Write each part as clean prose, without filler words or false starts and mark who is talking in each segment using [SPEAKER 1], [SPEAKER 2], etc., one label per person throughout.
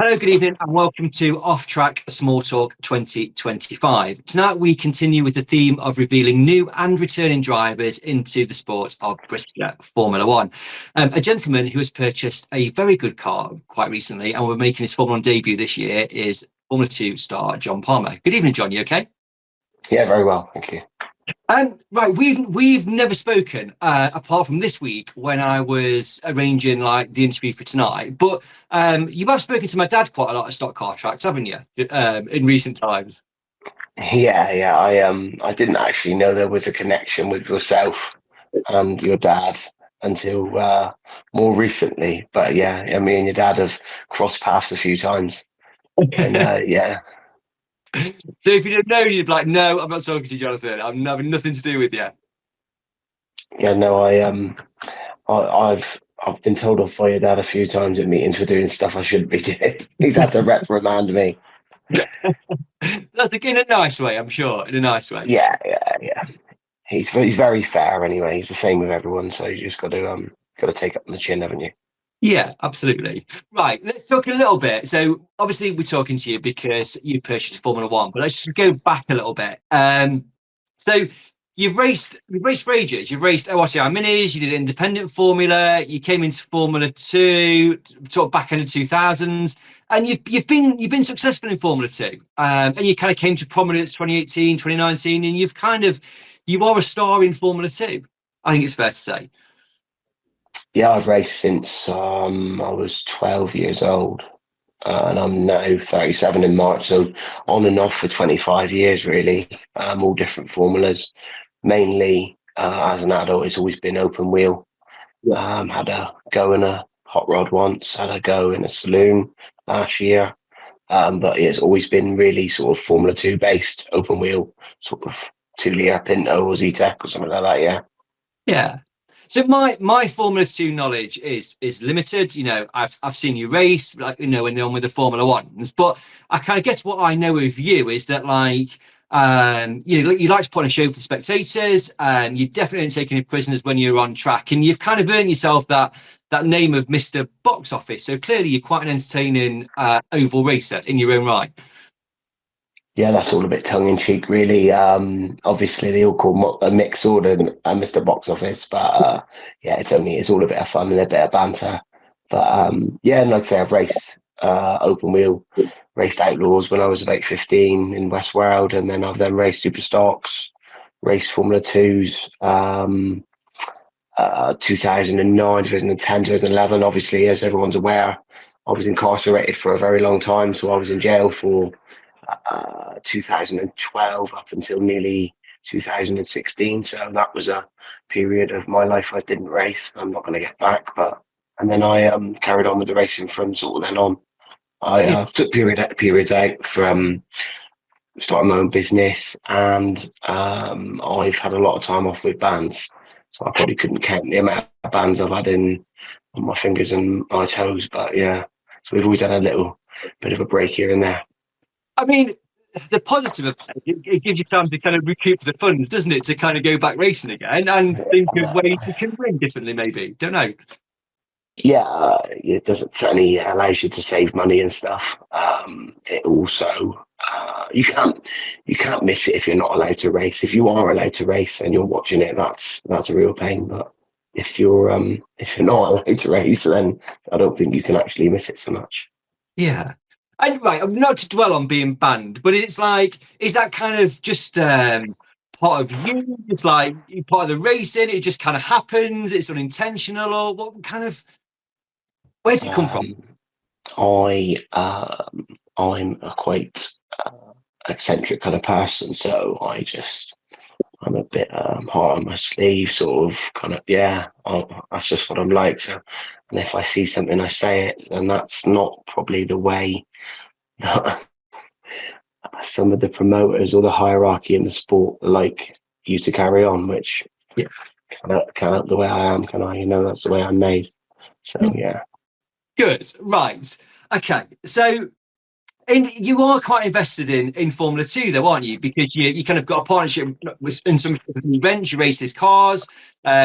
[SPEAKER 1] Hello, good evening, and welcome to Off Track Small Talk 2025. Tonight we continue with the theme of revealing new and returning drivers into the sport of BriSCA Formula One. A gentleman who has purchased a very good car quite recently, and we're making his Formula One debut this year, is Formula 2 star Jon Palmer. Good evening, John. You okay?
[SPEAKER 2] Yeah, very well, thank you.
[SPEAKER 1] Right, we've never spoken apart from this week when I was arranging like the interview for tonight. But you have spoken to my dad quite a lot at stock car tracks, haven't you? In recent times.
[SPEAKER 2] Yeah. I didn't actually know there was a connection with yourself and your dad until more recently. But yeah, me and your dad have crossed paths a few times. And yeah.
[SPEAKER 1] So if you didn't know, you'd be like, no, I'm not talking to Jonathan. I'm having nothing to do with you.
[SPEAKER 2] Yeah, no, I've been told off by your dad a few times at meetings for doing stuff I shouldn't be doing. He's had to reprimand me.
[SPEAKER 1] That's in a nice way, I'm sure. In a nice way.
[SPEAKER 2] Yeah. He's very fair anyway. He's the same with everyone, so you just got to take up on the chin, haven't you?
[SPEAKER 1] Yeah, absolutely. Right, let's talk a little bit. So obviously we're talking to you because you purchased Formula One, but let's just go back a little bit. So you've raced for ages. You've raced ORCI Minis, you did independent formula, you came into Formula 2 sort of back in the 2000s, and you've been successful in Formula 2. And you kind of came to prominence 2018, 2019, and you are a star in Formula 2. I think it's fair to say.
[SPEAKER 2] Yeah, I've raced since I was 12 years old, and I'm now 37 in March. So on and off for 25 years, really. All different formulas. Mainly as an adult, it's always been open wheel. Had a go in a hot rod once. Had a go in a saloon last year. But it's always been really sort of Formula 2 based, open wheel, sort of 2-litre Pinto or Z-Tech or something like that. Yeah.
[SPEAKER 1] Yeah. So my Formula 2 knowledge is limited. You know, I've seen you race, like, you know, when they're on with the Formula Ones, but I kind of guess what I know of you is that, like, you like to put on a show for the spectators, and you definitely ain't taking any prisoners when you're on track, and you've kind of earned yourself that name of Mr. Box Office. So clearly you're quite an entertaining oval racer in your own right.
[SPEAKER 2] Yeah, that's all a bit tongue-in-cheek, really. Obviously, they all call a mixed order Mr. Box Office, but yeah, it's all a bit of fun and a bit of banter. But yeah, and like I say, I've raced open wheel, raced outlaws when I was about 15 in Westworld, and then I've raced super stocks, raced Formula 2s, 2009, 2010, 2011. Obviously, as everyone's aware, I was incarcerated for a very long time, so I was in jail for 2012 up until nearly 2016. So that was a period of my life I didn't race. I'm not going to get back, and then I carried on with the racing from sort of then on. I took periods out from starting my own business, and I've had a lot of time off with bands. So I probably couldn't count the amount of bands I've had on my fingers and my toes. But yeah, so we've always had a little bit of a break here and there.
[SPEAKER 1] I mean, the positive of it gives you time to kind of recoup the funds, doesn't it? To kind of go back racing again and think of ways you can win differently, maybe. Don't know.
[SPEAKER 2] Yeah, it doesn't certainly allows you to save money and stuff. It also you can't miss it if you're not allowed to race. If you are allowed to race and you're watching it, that's a real pain. But if you're not allowed to race, then I don't think you can actually miss it so much.
[SPEAKER 1] Yeah. And right, not to dwell on being banned, but it's like, is that kind of just part of you? It's like you're part of the racing, it just kind of happens, it's unintentional, or what kind of, where's it come from?
[SPEAKER 2] I'm a quite eccentric kind of person, so I'm a bit hard on my sleeve, sort of, kind of, yeah. That's just what I'm like. So, and if I see something, I say it, and that's not probably the way that some of the promoters or the hierarchy in the sport like used to carry on. Which,
[SPEAKER 1] yeah,
[SPEAKER 2] can't the way I am, can I? You know, that's the way I'm made. So yeah.
[SPEAKER 1] Good. Right. Okay. So And you are quite invested in Formula 2, though, aren't you? Because you kind of got a partnership with in some events, you race his cars.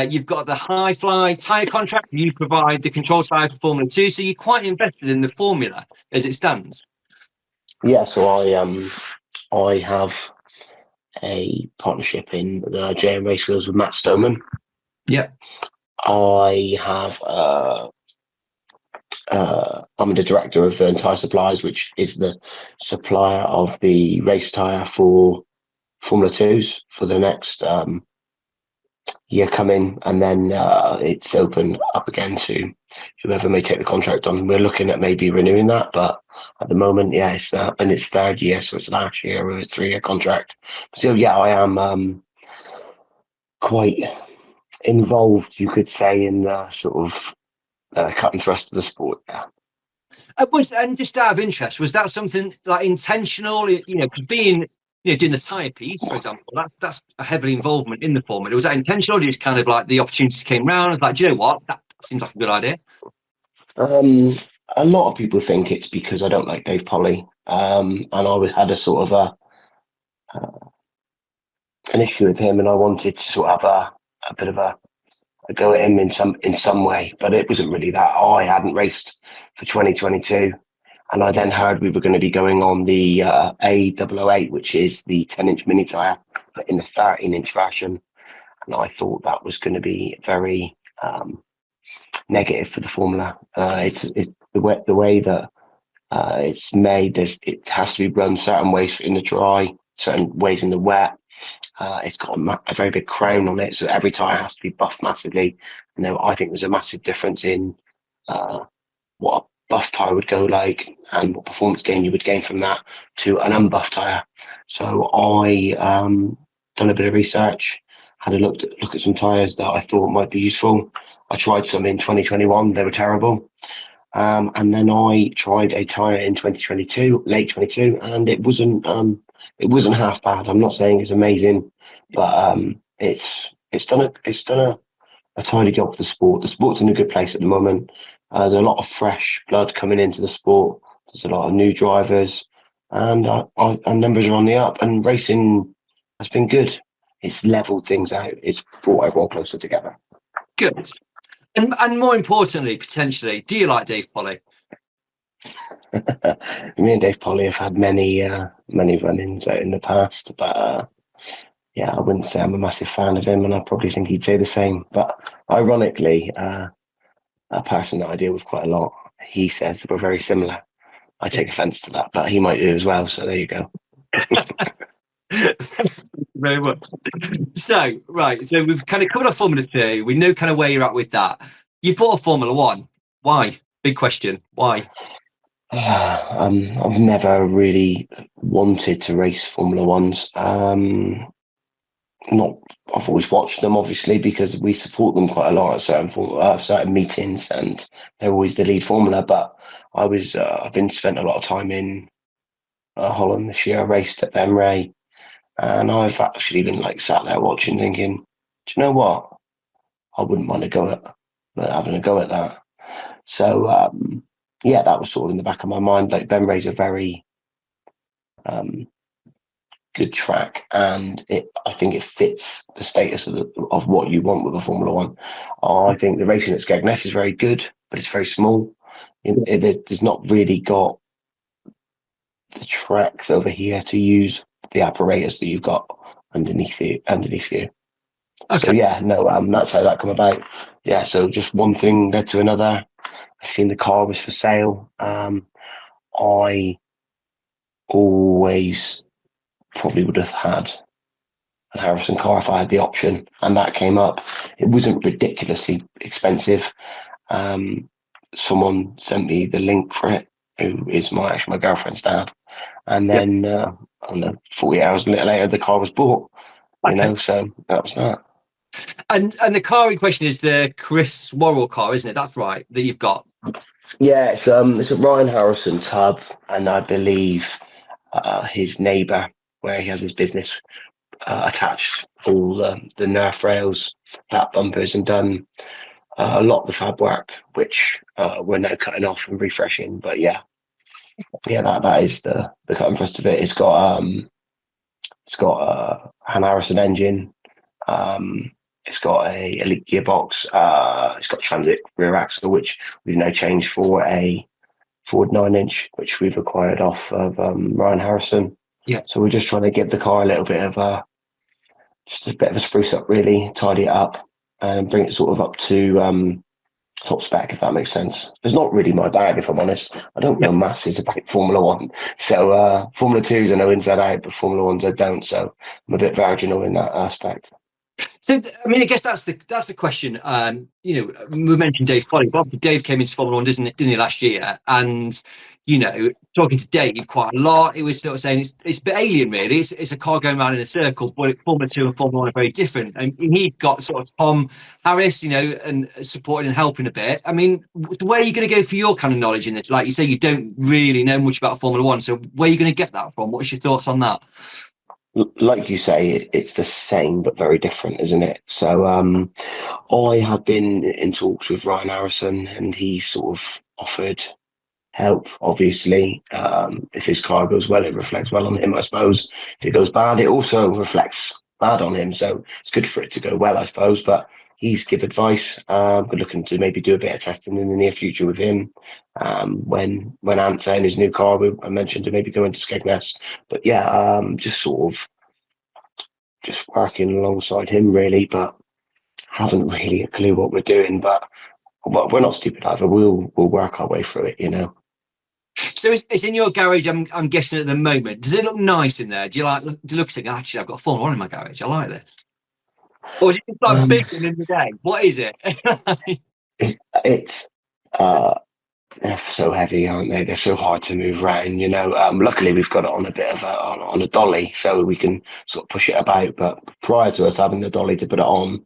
[SPEAKER 1] You've got the High Fly tyre contract. You provide the control tyre for Formula 2, so you're quite invested in the formula as it stands.
[SPEAKER 2] Yeah, so I have a partnership in the JM Racefields with Matt Stoneman.
[SPEAKER 1] Yeah.
[SPEAKER 2] I have I'm the director of Tyre Supplies, which is the supplier of the race tyre for Formula 2s for the next year coming, and then it's open up again to whoever may take the contract on. We're looking at maybe renewing that, but at the moment, yeah, it's in its third year, so it's last year with a 3-year contract. So yeah, I am quite involved, you could say, in the sort of cut and thrust of the sport. Yeah.
[SPEAKER 1] And just out of interest, was that something like intentional? You know, being doing the tyre piece, for example, that's a heavily involvement in the formula. Was that intentional? Or just kind of like the opportunities came round? Like, do you know what? That seems like a good idea.
[SPEAKER 2] A lot of people think it's because I don't like Dave Polly, and I had a sort of an issue with him, and I wanted to sort of have a bit of a go at him in some way, but it wasn't really that. I hadn't raced for 2022, and I then heard we were going to be going on the A008, which is the 10-inch mini tyre, but in a 13-inch version, and I thought that was going to be very negative for the formula. It's the way that it's made. It has to be run certain ways in the dry, certain ways in the wet. It's got a very big crown on it, so every tyre has to be buffed massively. And I think there's a massive difference in what a buff tyre would go like and what performance gain you would gain from that to an unbuffed tyre. So I done a bit of research, had a look at some tyres that I thought might be useful. I tried some in 2021, they were terrible. And then I tried a tyre in 2022, late 22, and it wasn't half bad. I'm not saying it's amazing, but it's done a tidy job for the sport. The sport's in a good place at the moment. There's a lot of fresh blood coming into the sport. There's a lot of new drivers, and numbers are on the up. And racing has been good. It's leveled things out. It's brought everyone closer together.
[SPEAKER 1] Good. And more importantly, potentially, do you like Dave Polly?
[SPEAKER 2] Me and Dave Polly have had many run-ins in the past, but yeah, I wouldn't say I'm a massive fan of him, and I probably think he'd say the same. But ironically, a person that I deal with quite a lot, he says we're very similar. I take offence to that, but he might do as well. So there you go.
[SPEAKER 1] Very much. So we've kind of covered off Formula 2. We know kind of where you're at with that. You bought a Formula 1. Why? Big question. Why?
[SPEAKER 2] I've never really wanted to race Formula 1s. I've always watched them, obviously, because we support them quite a lot at certain meetings, and they're always the lead formula. But I've been spent a lot of time in Holland this year. I raced at Benray, and I've actually been sat there watching, thinking, do you know what? I wouldn't mind having a go at that. So yeah, that was sort of in the back of my mind. Benray's a very good track, and I think it fits the status of what you want with a Formula 1. I think the racing at Skegness is very good, but it's very small. There's not really got the tracks over here to use the apparatus that you've got underneath you. Okay. So yeah, no, that's how that come about. Yeah, so just one thing led to another. I seen the car was for sale. I always probably would have had a Harrison car if I had the option, and that came up. It wasn't ridiculously expensive. Someone sent me the link for it, who is my girlfriend's dad, and then I don't know, 40 hours later the car was bought. So that was that.
[SPEAKER 1] And the car in question is the Chris Worrell car, isn't it? That's right, that you've got.
[SPEAKER 2] Yeah, it's a Ryan Harrison tub, and I believe his neighbour, where he has his business, attached all the Nerf rails, fat bumpers, and done a lot of the fab work, which we're now cutting off and refreshing. But yeah, yeah, that is the cut and thrust of it. It's got a Han Harrison engine. Um, it's got a elite gearbox. It's got transit rear axle, which we've now changed for a Ford 9-inch, which we've acquired off of Ryan Harrison.
[SPEAKER 1] Yeah.
[SPEAKER 2] So we're just trying to give the car a little bit of just a bit of a spruce up, really, tidy it up, and bring it sort of up to top spec, if that makes sense. It's not really my bag, if I'm honest. I don't know masses about Formula One. So Formula Twos I know inside out, but Formula Ones I don't. So I'm a bit virginal in that aspect.
[SPEAKER 1] So, I mean, I guess that's the question. You know, we mentioned Dave Foley, but Dave came into Formula One, didn't he, last year? And you know, talking to Dave quite a lot, he was sort of saying it's a bit alien, really. It's a car going around in a circle, but Formula Two and Formula One are very different. And he got sort of Tom Harris, you know, and supporting and helping a bit. I mean, where are you going to go for your kind of knowledge in this? Like you say, you don't really know much about Formula One, so where are you going to get that from? What's your thoughts on that?
[SPEAKER 2] Like you say, it's the same but very different, isn't it? So I have been in talks with Ryan Harrison, and he sort of offered help. Obviously, if his car goes well, it reflects well on him, I suppose. If it goes bad, it also reflects bad on him. So it's good for it to go well, I suppose. But he's give advice. We're looking to maybe do a bit of testing in the near future with him. When Ant's in his new car, I mentioned to maybe go into Skegness. But yeah, just sort of just working alongside him, really. But haven't really a clue what we're doing. But we're not stupid either. We'll work our way through it, you know.
[SPEAKER 1] So it's in your garage. I'm guessing at the moment. Does it look nice in there? Do you like? Do you look at it? Actually, I've got a Formula One in my garage. I like this. Or is it just like
[SPEAKER 2] Um,
[SPEAKER 1] big one in the day? What is it?
[SPEAKER 2] it's they're so heavy, aren't they? They're so hard to move around, you know. Luckily, we've got it on a bit of on a dolly, so we can sort of push it about. But prior to us having the dolly to put it on,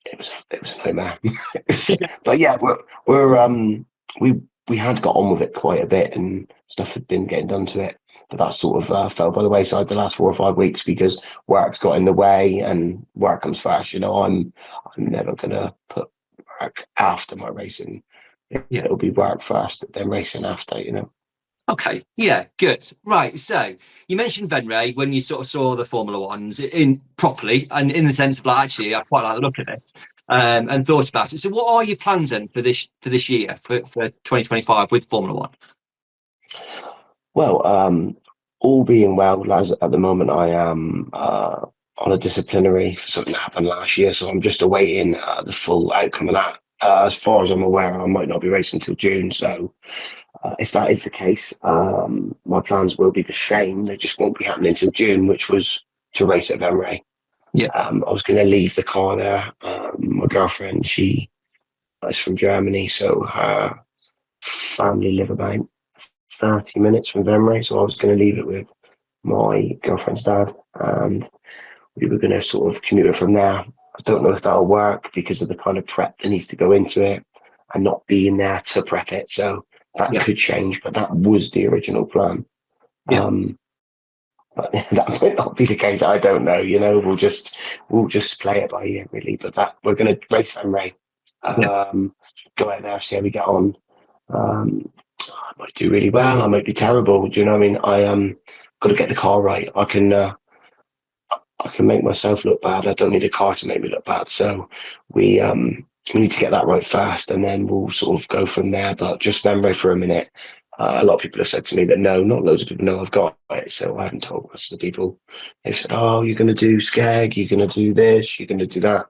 [SPEAKER 2] it was a nightmare. But yeah, we we had got on with it quite a bit, and stuff had been getting done to it. But that sort of fell by the wayside the last 4 or 5 weeks because work's got in the way, and work comes first. You know, I'm never gonna put work after my racing.
[SPEAKER 1] Yeah.
[SPEAKER 2] It'll be work first, then racing after. You know.
[SPEAKER 1] Okay. Yeah. Good. Right. So you mentioned Venray when you sort of saw the Formula Ones in properly, and in the sense of like, actually, I quite like the look of it, and thought about it. So, what are your plans then for this year for 2025 with Formula One?
[SPEAKER 2] Well, all being well, as at the moment, I am on a disciplinary for something that happened last year, so I'm just awaiting the full outcome of that. As far as I'm aware, I might not be racing until June. So, if that is the case, my plans will be the same. They just won't be happening until June, which was to race at Venray.
[SPEAKER 1] Yeah.
[SPEAKER 2] I was going to leave the car there. My girlfriend, she is from Germany, so her family live about 30 minutes from Venray, so I was going to leave it with my girlfriend's dad, and we were going to sort of commute it from there. I don't know if that'll work because of the kind of prep that needs to go into it and not being there to prep it. So that could change, but that was the original plan.
[SPEAKER 1] Yeah.
[SPEAKER 2] But that might not be the case. I don't know. You know, we'll just play it by ear, really. But that we're going to race Venray,
[SPEAKER 1] Yeah.
[SPEAKER 2] go out there, see how we get on. I might do really well. I might be terrible. Do you know what I mean? Got to get the car right. I can make myself look bad. I don't need a car to make me look bad. So we need to get that right first, and then we'll sort of go from there. But just Venray for a minute. A lot of people have said to me that no, not loads of people know I've got it. So I haven't told most of the people. They've said, "Oh, you're going to do Skeg. You're going to do this. You're going to do that."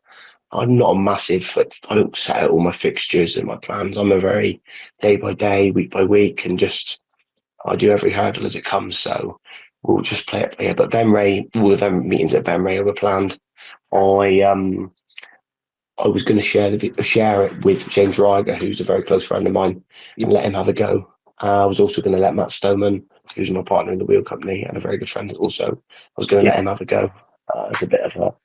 [SPEAKER 2] I'm not a massive. I don't set out all my fixtures and my plans. I'm a very day by day, week by week, and just I do every hurdle as it comes. So we'll just play it by ear. But Venray, all the meetings at Venray were planned. I was going to share it with James Ryger, who's a very close friend of mine, and let him have a go. I was also going to let Matt Stoneman, who's my partner in the wheel company and a very good friend also, I was going to let him have a go as a bit of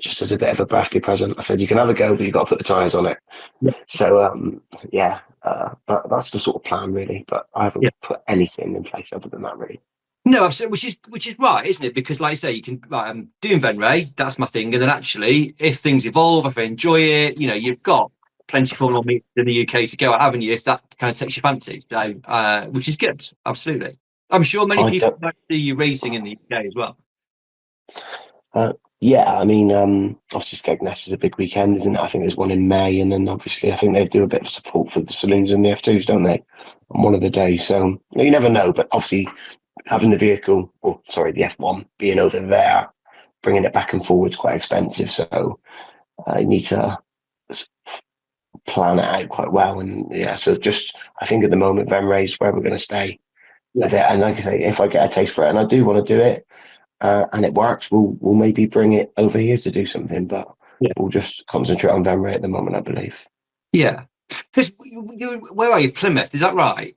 [SPEAKER 2] just as a bit of a birthday present. I said, you can have a go, but you've got to put the tyres on it.
[SPEAKER 1] Yeah.
[SPEAKER 2] So, that's the sort of plan, really. But I haven't
[SPEAKER 1] Yeah.
[SPEAKER 2] put anything in place other than that, really.
[SPEAKER 1] No, absolutely, which is right, isn't it? Because, like I say, you can. Like, I'm doing Venray. That's my thing. And then, actually, if things evolve, if I enjoy it, you know, you've got plenty of Formula 1 meets in the UK to go at, haven't you? If that kind of takes your fancy, so which is good, absolutely. I'm sure many
[SPEAKER 2] I
[SPEAKER 1] people
[SPEAKER 2] don't.
[SPEAKER 1] like to see you racing in the UK as well.
[SPEAKER 2] Yeah, I mean, obviously Skegness is a big weekend, isn't it? I think there's one in May, and then obviously I think they do a bit of support for the saloons and the F2s, don't they, on one of the days. So you never know, but obviously having the vehicle, or sorry, the F1 being over there, bringing it back and forward is quite expensive. So you need to plan it out quite well. And yeah, so just I think at the moment, Venray's where we're going to stay with it. And like I say, if I get a taste for it, and I do want to do it, and it works, we'll maybe bring it over here to do something, but we'll just concentrate on Venray at the moment, I believe.
[SPEAKER 1] Yeah, because where are you? Plymouth, is that right?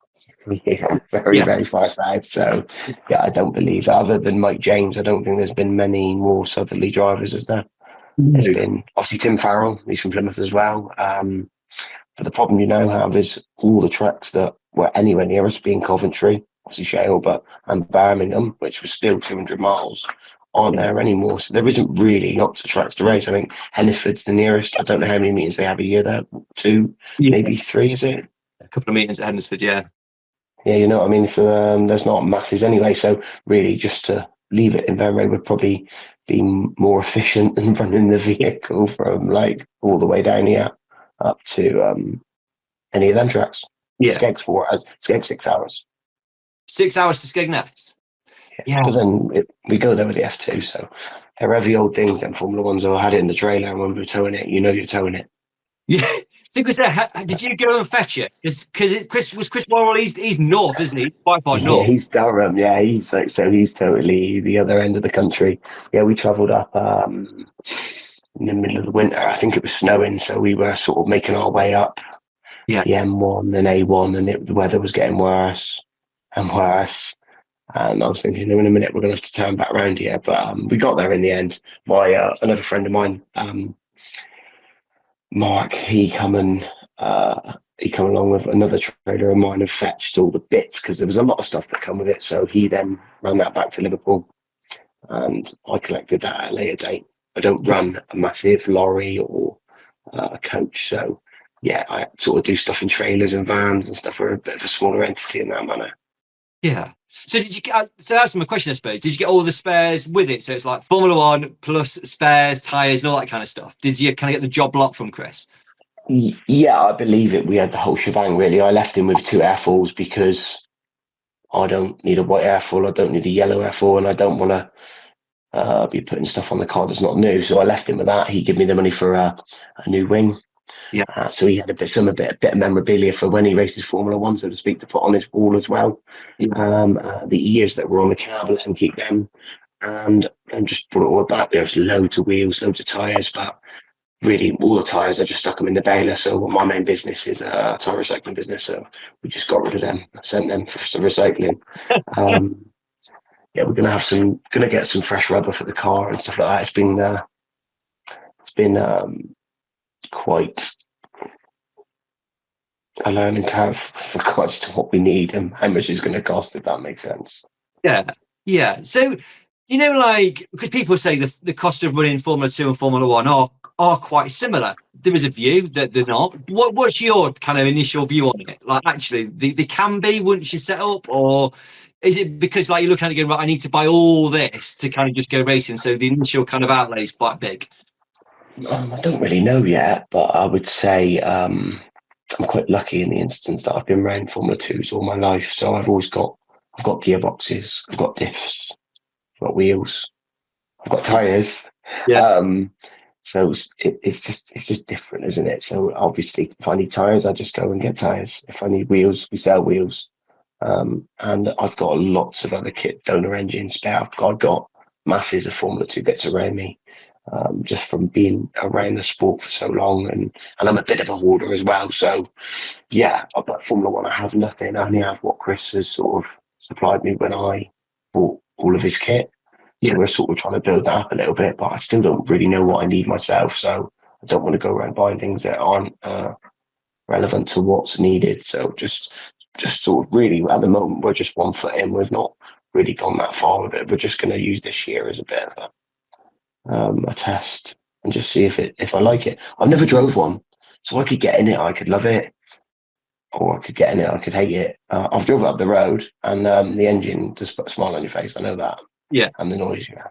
[SPEAKER 2] Yeah, very far south. So yeah, I don't believe, other than Mike James, I don't think there's been many more southerly drivers, is there? There's been obviously Tim Farrell, he's from Plymouth as well. But the problem you now have is all the tracks that were anywhere near us being Coventry, obviously Shale, and Birmingham, which was still 200 miles, aren't there anymore. So there isn't really lots of tracks to race. I think Hennisford's the nearest. I don't know how many meetings they have a year there. 2, maybe 3, is it?
[SPEAKER 1] A couple of meetings at Hennisford, yeah.
[SPEAKER 2] Yeah, you know what I mean? So there's not masses anyway. So really just to leave it in Venray would probably be more efficient than running the vehicle from like all the way down here up to any of them tracks.
[SPEAKER 1] Yeah.
[SPEAKER 2] Skeg's 4 hours, Skeg 6 hours.
[SPEAKER 1] 6 hours to Skegness.
[SPEAKER 2] Yeah. But then we go there with the F2, so they're heavy old things, them Formula Ones. I had it in the trailer, and when we were towing it, you know you're towing it.
[SPEAKER 1] Yeah. So, did you go and fetch it? Because Chris Worrell, he's north, isn't he? Quite far north.
[SPEAKER 2] Yeah, he's Durham. Yeah, he's like, so he's totally the other end of the country. Yeah, we travelled up in the middle of the winter. I think it was snowing, so we were sort of making our way up the M1 and A1, and the weather was getting worse and worse. And I was thinking, in a minute, we're going to have to turn back around here. But we got there in the end. My another friend of mine, Mark, he come along with another trader of mine and fetched all the bits because there was a lot of stuff that come with it. So he then ran that back to Liverpool, and I collected that at a later date. I don't run a massive lorry or a coach, so yeah, I sort of do stuff in trailers and vans and stuff. We're a bit of a smaller entity in that manner.
[SPEAKER 1] Yeah. So did you get? So that's my question, I suppose. Did you get all the spares with it? So it's like Formula 1 plus spares, tires, and all that kind of stuff. Did you kind of get the job lot from Chris?
[SPEAKER 2] Yeah, I believe it. We had the whole shebang, really. I left him with 2 airfoils because I don't need a white airfoil, I don't need a yellow airfoil, and I don't want to be putting stuff on the car that's not new. So I left him with that. He gave me the money for a new wing.
[SPEAKER 1] Yeah.
[SPEAKER 2] So he had a bit of memorabilia for when he races Formula 1, so to speak, to put on his wall as well. Yeah. The ears that were on the cab, let him keep them. And just brought it all back. There's loads of wheels, loads of tyres, but really all the tyres, I just stuck them in the baler. So my main business is a tyre recycling business, so we just got rid of them. I sent them for some recycling. Yeah, we're gonna get some fresh rubber for the car and stuff like that. It's been quite a learning curve for regards to what we need and how much it's going to cost, if that makes sense.
[SPEAKER 1] Yeah. So, like, because people say the cost of running Formula 2 and Formula 1 are quite similar. There is a view that they're not. What's your kind of initial view on it? Like, actually, they can be once you set up, or is it because like you're looking at it going, right, I need to buy all this to kind of just go racing, so the initial kind of outlay is quite big?
[SPEAKER 2] I don't really know yet, but I would say I'm quite lucky in the instance that I've been around Formula 2s all my life. So I've got gearboxes, I've got diffs, I've got wheels, I've got tyres.
[SPEAKER 1] Yeah.
[SPEAKER 2] So it's just different, isn't it? So obviously, if I need tyres, I just go and get tyres. If I need wheels, we sell wheels. And I've got lots of other kit, donor engines, spare. I've got masses of Formula 2 bits around me, just from being around the sport for so long. And I'm a bit of a hoarder as well. So yeah, but Formula 1, I have nothing. I only have what Chris has sort of supplied me when I bought all of his kit. So we're sort of trying to build that up a little bit, but I still don't really know what I need myself. So I don't want to go around buying things that aren't relevant to what's needed. So just sort of really at the moment, we're just 1 foot in. We've not really gone that far with it. We're just going to use this year as a bit of a test and just see if I like it. I've never drove one. So I could get in it, I could love it, or I could get in it, I could hate it. I've driven up the road, and the engine just put a smile on your face. I know that.
[SPEAKER 1] Yeah.
[SPEAKER 2] And the noise, yeah.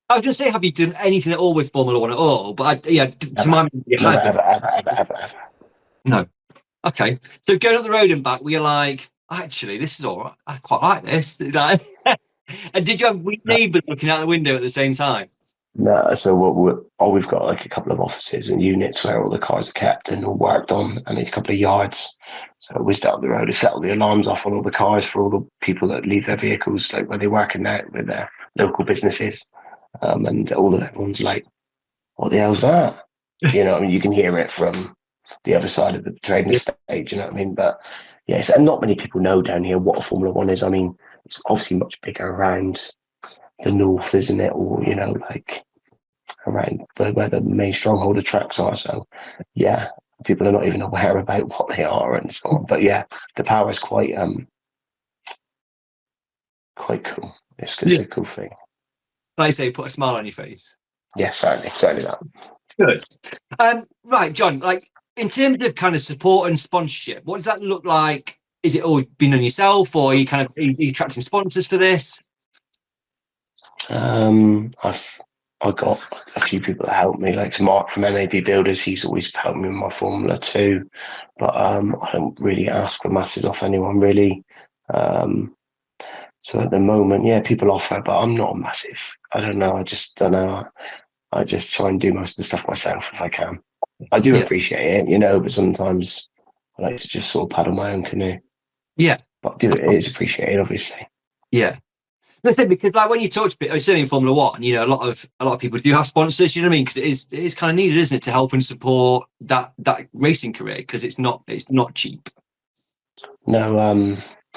[SPEAKER 1] I was going to say, have you done anything at all with Formula One at all? But to my mind, you
[SPEAKER 2] Never,
[SPEAKER 1] haven't.
[SPEAKER 2] ever.
[SPEAKER 1] No. Okay. So going up the road and back, we are like, actually, this is all right. I quite like this. And did you have neighbours looking out the window at the same time?
[SPEAKER 2] No, so we've got like a couple of offices and units where all the cars are kept and all worked on, and a couple of yards. So we start up the road to set all the alarms off on all the cars for all the people that leave their vehicles, like where they work in there with their local businesses. And all of everyone's like, what the hell's that? You know, I mean, you can hear it from the other side of the trading stage, you know what I mean? But yes, and not many people know down here what a Formula One is. I mean, it's obviously much bigger around the north, isn't it? Or, you know, like around where the main stronghold of tracks are. So yeah, people are not even aware about what they are and so on. But yeah, the power is quite cool. It's a cool thing.
[SPEAKER 1] Like I say, put a smile on your face.
[SPEAKER 2] Yeah, certainly that.
[SPEAKER 1] Good. Right, John, like in terms of kind of support and sponsorship, what does that look like? Is it all been on yourself, or are you kind of are you attracting sponsors for this?
[SPEAKER 2] I got a few people that helped me, like Mark from MAB Builders. He's always helped me with my Formula 2, but I don't really ask for masses off anyone really. So at the moment, yeah, people offer, but I'm not a massive. I don't know. I just don't know. I just try and do most of the stuff myself if I can. I do appreciate it, you know, but sometimes I like to just sort of paddle my own canoe.
[SPEAKER 1] Yeah,
[SPEAKER 2] but it is appreciated, obviously.
[SPEAKER 1] Yeah. Listen, because like when you talk to people, certainly in Formula One, you know, a lot of people do have sponsors. You know what I mean? Because it is kind of needed, isn't it, to help and support that racing career, because it's not cheap.
[SPEAKER 2] No,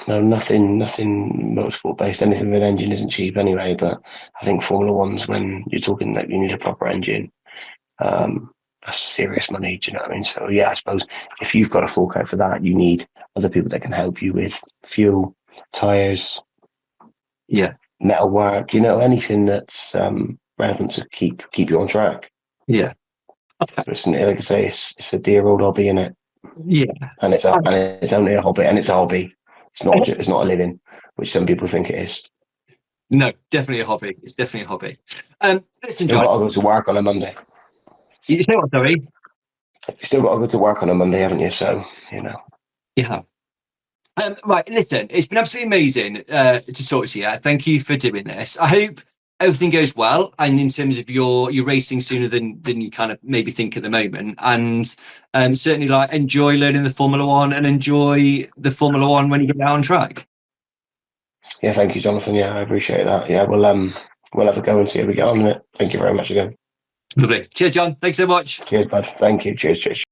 [SPEAKER 2] nothing motorsport based. Anything with an engine isn't cheap anyway. But I think Formula One's, when you're talking that you need a proper engine, that's serious money. Do you know what I mean? So yeah, I suppose if you've got a fork out for that, you need other people that can help you with fuel, tires, metal work. You know, anything that's relevant to keep you on track.
[SPEAKER 1] Yeah.
[SPEAKER 2] Okay. So like I say, it's a dear old hobby, innit?
[SPEAKER 1] Yeah.
[SPEAKER 2] And it's only a hobby, and it's a hobby. It's not a living, which some people think it is.
[SPEAKER 1] No, definitely a hobby. It's definitely a hobby. Listen,
[SPEAKER 2] Still
[SPEAKER 1] John,
[SPEAKER 2] got to go to work on a Monday.
[SPEAKER 1] You say what, sorry?
[SPEAKER 2] You still got to go to work on a Monday, haven't you? So, you know.
[SPEAKER 1] Yeah. Right, listen, it's been absolutely amazing to talk to you. Thank you for doing this. I hope everything goes well, and in terms of your racing sooner than you kind of maybe think at the moment, and certainly like enjoy learning the Formula One and enjoy the Formula One when you get out on track.
[SPEAKER 2] Yeah, thank you, Jonathan. Yeah, I appreciate that. Yeah, we'll have a go and see how we get on in it. Thank you very much again.
[SPEAKER 1] Lovely. Cheers, John. Thanks so much.
[SPEAKER 2] Cheers, bud. Thank you. Cheers.